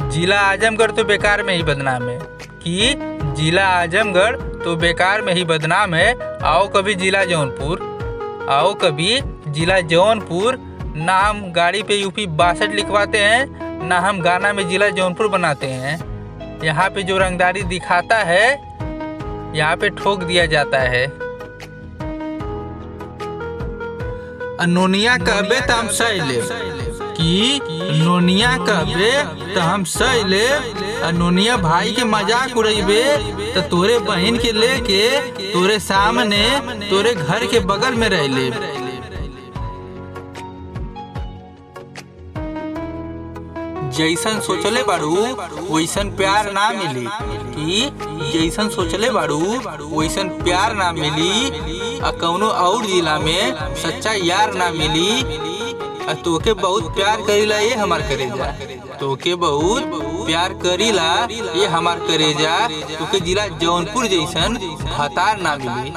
जिला आजमगढ़ तो बेकार में ही बदनाम है कि जिला आजमगढ़ तो बेकार में ही बदनाम है। आओ कभी जिला जौनपुर, आओ कभी जिला जौनपुर। ना हम गाड़ी पे यूपी 62 लिखवाते हैं, ना हम गाना में जिला जौनपुर बनाते हैं। यहाँ पे जो रंगदारी दिखाता है यहाँ पे ठोक दिया जाता है। नोनिया कहबे तो हम सह ले कि नोनिया कहबे तो हम सह ले। नोनिया भाई के मजाक उड़ेबे तो तोरे बहन के लेके तोरे सामने तोरे घर के बगल में रह ले। जैसन सोचले बाड़ू वैसन प्यार ना मिली, कि जैसन सोचले बाड़ू वैसन प्यार ना मिली। कौनो और जिला में सच्चा यार ना मिली। तोके बहुत प्यार करीला ये हमार करेजा, तोके बहुत प्यार करीला ये हमार करेजा। तोके जिला जौनपुर जैसन भतार ना मिली।